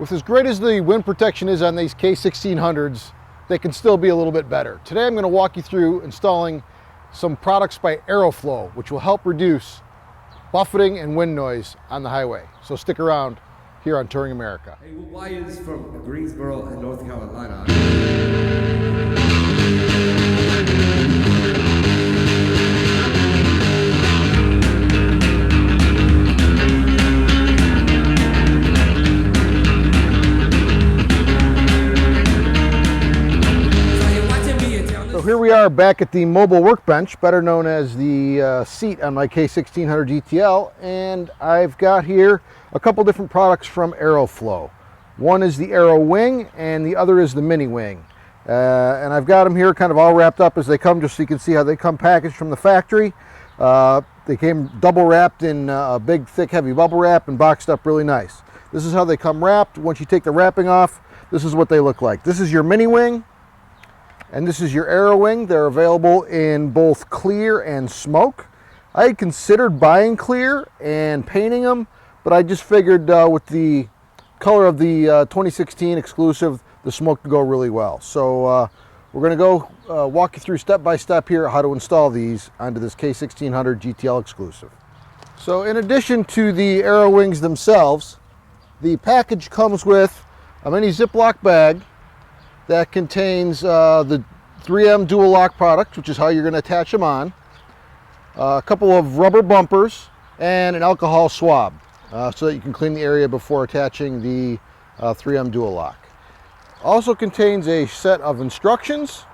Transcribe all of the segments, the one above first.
With as great as the wind protection is on these K1600s, they can still be a little bit better. Today I'm going to walk you through installing some products by Aerowflow, which will help reduce buffeting and wind noise on the highway. So stick around here on Touring America. Hey, Wyatt's from Greensboro and North Carolina. Here we are back at the mobile workbench, better known as the seat on my K1600 GTL, and I've got here a couple different products from Aerowflow. One is the Aerowing and the other is the Mini Wing. And I've got them here kind of all wrapped up as they come, just so you can see how they come packaged from the factory. They came double wrapped in a big, thick, heavy bubble wrap and boxed up really nice. This is how they come wrapped. Once you take the wrapping off, this is what they look like. This is your Mini Wing. And this is your Aerowing. They're available in both clear and smoke. I had considered buying clear and painting them, but I just figured with the color of the 2016 exclusive, the smoke would go really well. So we're going to go walk you through step by step here how to install these onto this K1600 GTL exclusive. So in addition to the Aerowings themselves, the package comes with a mini Ziploc bag that contains the 3M dual lock product, which is how you're going to attach them on, a couple of rubber bumpers, and an alcohol swab so that you can clean the area before attaching the 3M dual lock. Also contains a set of instructions,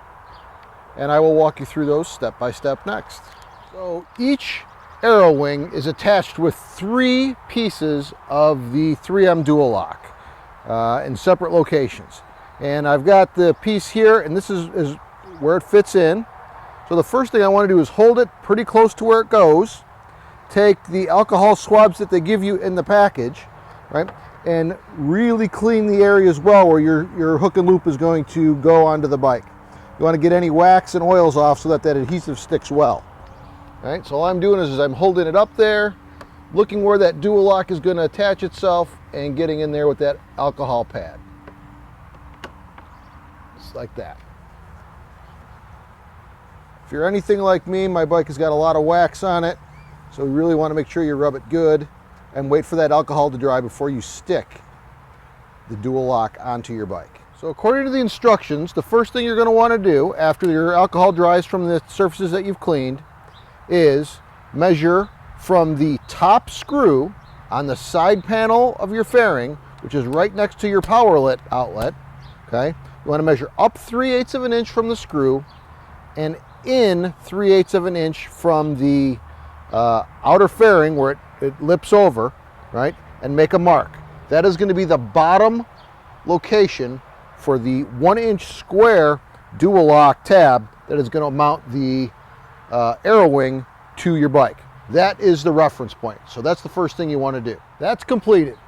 and I will walk you through those step by step next. So each Aerowing is attached with 3 pieces of the 3M dual lock in separate locations. And I've got the piece here, and this is where it fits in. So the first thing I want to do is hold it pretty close to where it goes, take the alcohol swabs that they give you in the package, right, and really clean the area as well where your hook and loop is going to go onto the bike. You want to get any wax and oils off so that that adhesive sticks well. All right, so all I'm doing is I'm holding it up there, looking where that dual lock is going to attach itself, and getting in there with that alcohol pad. Like that. If you're anything like me, my bike has got a lot of wax on it, so you really want to make sure you rub it good and wait for that alcohol to dry before you stick the dual lock onto your bike. So according to the instructions, the first thing you're going to want to do after your alcohol dries from the surfaces that you've cleaned is measure from the top screw on the side panel of your fairing, which is right next to your power outlet, okay? You want to measure up 3/8 of an inch from the screw and in 3/8 of an inch from the outer fairing where it lips over, right? And make a mark. That is going to be the bottom location for the 1-inch square dual lock tab that is going to mount the Aerowing to your bike. That is the reference point. So that's the first thing you want to do. That's completed.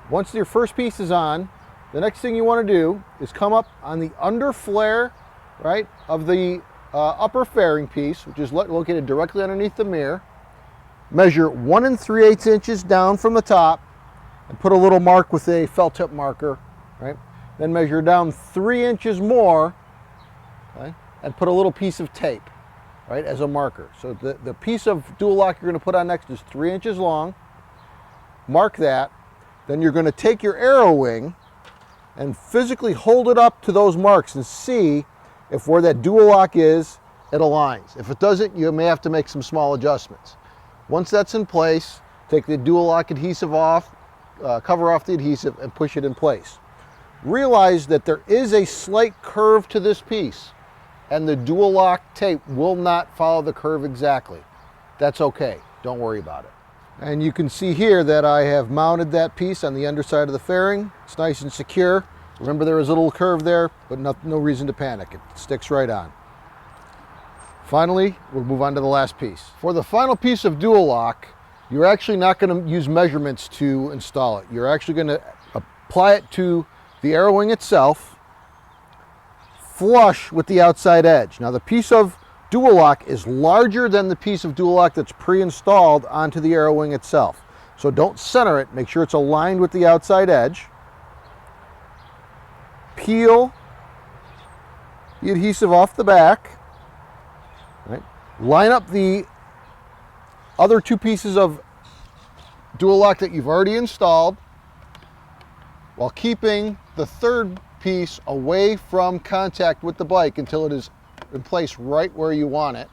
Once your first piece is on, the next thing you want to do is come up on the under flare, right, of the upper fairing piece, which is located directly underneath the mirror. Measure 1 3/8 inches down from the top and put a little mark with a felt tip marker, right? Then measure down 3 inches more, okay, and put a little piece of tape, right, as a marker. So the piece of dual lock you're going to put on next is 3 inches long. Mark that. Then you're going to take your Aerowing and physically hold it up to those marks and see if where that dual lock is, it aligns. If it doesn't, you may have to make some small adjustments. Once that's in place, take the dual lock adhesive off, cover off the adhesive, and push it in place. Realize that there is a slight curve to this piece, and the dual lock tape will not follow the curve exactly. That's okay, don't worry about it. And you can see here that I have mounted that piece on the underside of the fairing. It's nice and secure. Remember, there is a little curve there, but no reason to panic. It sticks right on. Finally, we'll move on to the last piece. For the final piece of dual lock, you're actually not going to use measurements to install it. You're actually going to apply it to the Aerowing itself, flush with the outside edge. Now, the piece of dual lock is larger than the piece of dual lock that's pre-installed onto the Aerowing itself. So don't center it, make sure it's aligned with the outside edge, peel the adhesive off the back, right? Line up the other two pieces of dual lock that you've already installed while keeping the third piece away from contact with the bike until it is in place right where you want it.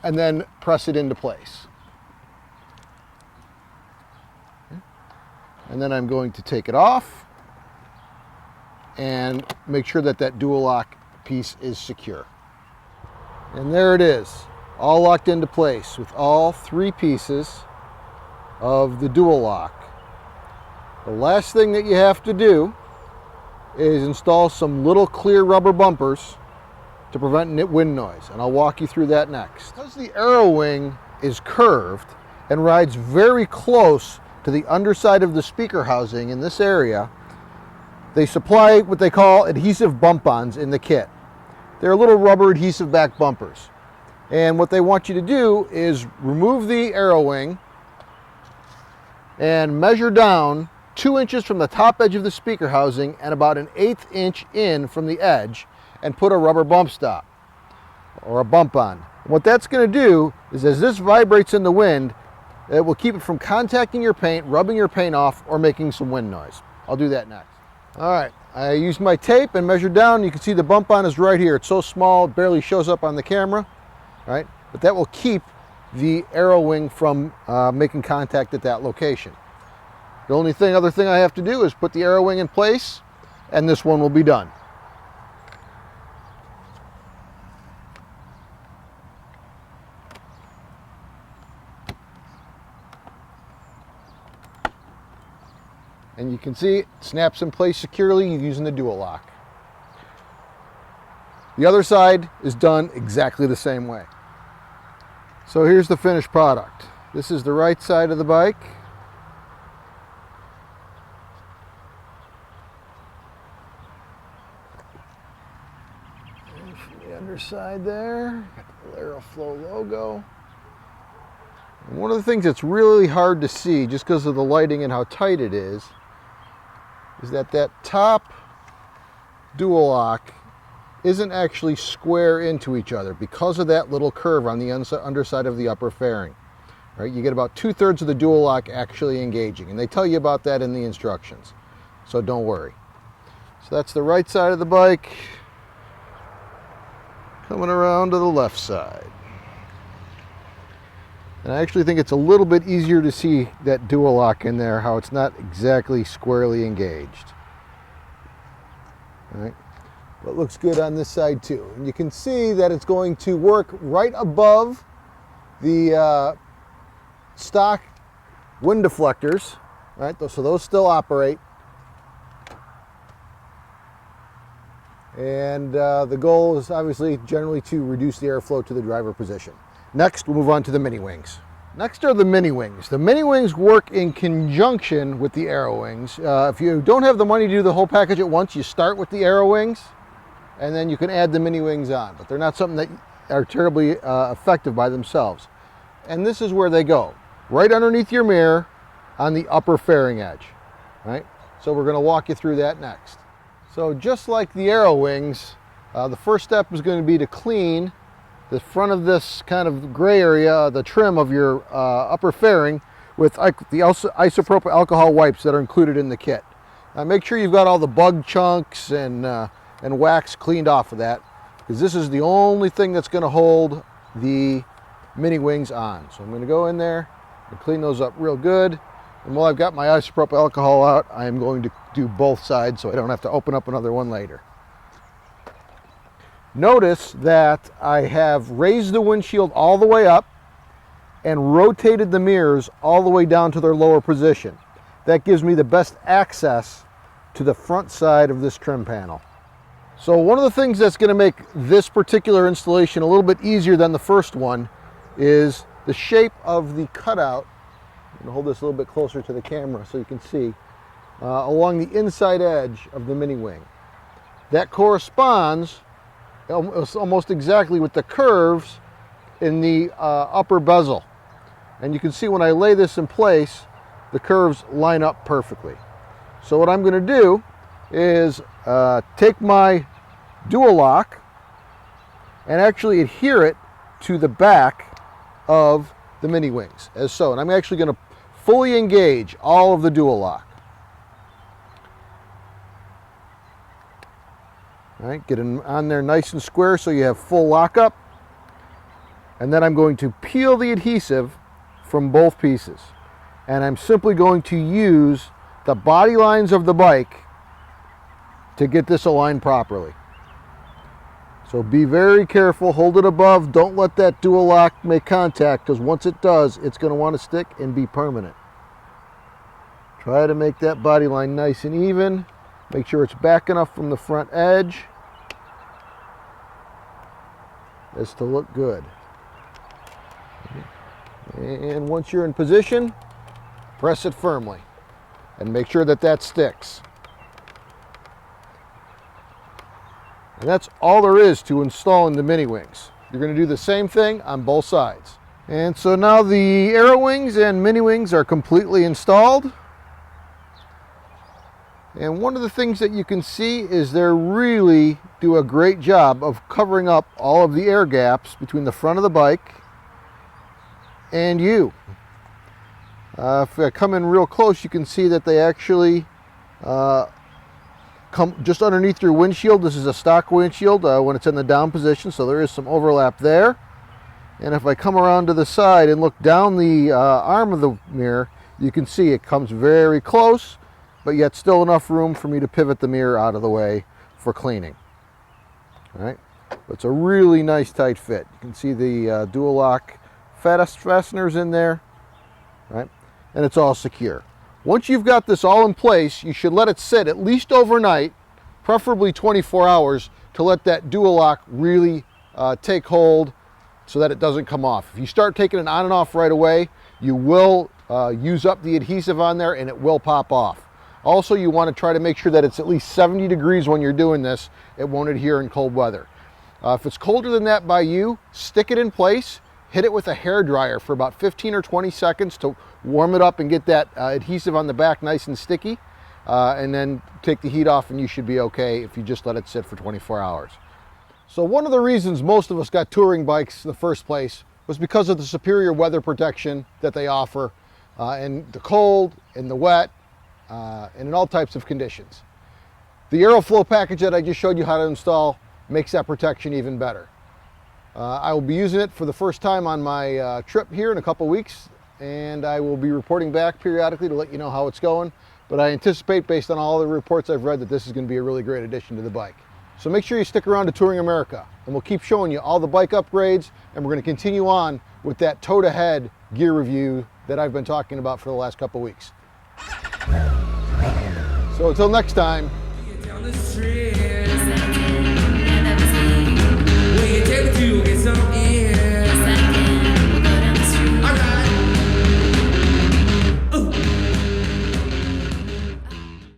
And then press it into place. And then I'm going to take it off and make sure that that dual lock piece is secure. And there it is, all locked into place with all three pieces of the dual lock. The last thing that you have to do is install some little clear rubber bumpers to prevent wind noise, and I'll walk you through that next. Because the Aerowing is curved and rides very close to the underside of the speaker housing in this area, they supply what they call adhesive bump-ons in the kit. They're little rubber adhesive back bumpers. And what they want you to do is remove the Aerowing and measure down 2 inches from the top edge of the speaker housing and about an 1/8 inch in from the edge, and put a rubber bump stop or a bump on. What that's going to do is, as this vibrates in the wind, it will keep it from contacting your paint, rubbing your paint off, or making some wind noise. I'll do that next. All right, I used my tape and measured down. You can see the bump on is right here. It's so small it barely shows up on the camera, right? But that will keep the Aerowing from making contact at that location. The only other thing I have to do is put the Aerowing in place, and this one will be done. And you can see it snaps in place securely using the dual lock. The other side is done exactly the same way. So here's the finished product. This is the right side of the bike. And from the underside there, got the Aeroflow logo. And one of the things that's really hard to see, just because of the lighting and how tight it is that top dual lock isn't actually square into each other because of that little curve on the underside of the upper fairing. Right? You get about 2/3 of the dual lock actually engaging, and they tell you about that in the instructions, so don't worry. So that's the right side of the bike. Coming around to the left side. And I actually think it's a little bit easier to see that dual lock in there, how it's not exactly squarely engaged. All right. But it looks good on this side too. And you can see that it's going to work right above the stock wind deflectors. All right, so those still operate. And the goal is obviously generally to reduce the airflow to the driver position. Next, we'll move on to the mini wings. Next are the mini wings. The mini wings work in conjunction with the Aerowings. If you don't have the money to do the whole package at once, you start with the Aerowings, and then you can add the mini wings on. But they're not something that are terribly effective by themselves. And this is where they go, right underneath your mirror on the upper fairing edge. Right? So we're going to walk you through that next. So just like the Aerowings, the first step is going to be to clean the front of this kind of gray area, the trim of your upper fairing, with the isopropyl alcohol wipes that are included in the kit. Make sure you've got all the bug chunks and wax cleaned off of that, because this is the only thing that's going to hold the mini wings on. So I'm going to go in there and clean those up real good. And while I've got my isopropyl alcohol out, I am going to do both sides so I don't have to open up another one later. Notice that I have raised the windshield all the way up and rotated the mirrors all the way down to their lower position. That gives me the best access to the front side of this trim panel. So one of the things that's going to make this particular installation a little bit easier than the first one is the shape of the cutout. I'm going to hold this a little bit closer to the camera so you can see, along the inside edge of the mini wing. That corresponds almost exactly with the curves in the upper bezel. And you can see when I lay this in place, the curves line up perfectly. So what I'm going to do is take my dual lock and actually adhere it to the back of the mini wings as so. And I'm actually going to fully engage all of the dual lock. All right, get it on there nice and square so you have full lockup. And then I'm going to peel the adhesive from both pieces. And I'm simply going to use the body lines of the bike to get this aligned properly. So be very careful, hold it above, don't let that dual lock make contact, because once it does, it's going to want to stick and be permanent. Try to make that body line nice and even. Make sure it's back enough from the front edge as to look good. And once you're in position, press it firmly and make sure that that sticks. And that's all there is to installing the mini wings. You're going to do the same thing on both sides. And so now the Aero wings and mini wings are completely installed. And one of the things that you can see is they really do a great job of covering up all of the air gaps between the front of the bike and you. If I come in real close, you can see that they actually come just underneath your windshield. This is a stock windshield when it's in the down position, so there is some overlap there. And if I come around to the side and look down the arm of the mirror, you can see it comes very close, but yet still enough room for me to pivot the mirror out of the way for cleaning. All right, it's a really nice tight fit. You can see the dual lock fasteners in there, right? And it's all secure. Once you've got this all in place, you should let it sit at least overnight, preferably 24 hours, to let that dual lock really take hold so that it doesn't come off. If you start taking it on and off right away, you will use up the adhesive on there and it will pop off. Also, you want to try to make sure that it's at least 70 degrees when you're doing this. It won't adhere in cold weather. If it's colder than that by you, stick it in place, hit it with a hair dryer for about 15 or 20 seconds to warm it up and get that adhesive on the back nice and sticky, and then take the heat off and you should be okay if you just let it sit for 24 hours. So one of the reasons most of us got touring bikes in the first place was because of the superior weather protection that they offer in the cold, in the wet, and in all types of conditions. The Aeroflow package that I just showed you how to install makes that protection even better. I will be using it for the first time on my trip here in a couple weeks, and I will be reporting back periodically to let you know how it's going. But I anticipate, based on all the reports I've read, that this is going to be a really great addition to the bike. So make sure you stick around to Touring America, and we'll keep showing you all the bike upgrades, and we're going to continue on with that toe-to-head gear review that I've been talking about for the last couple weeks. So until next time. Down the street.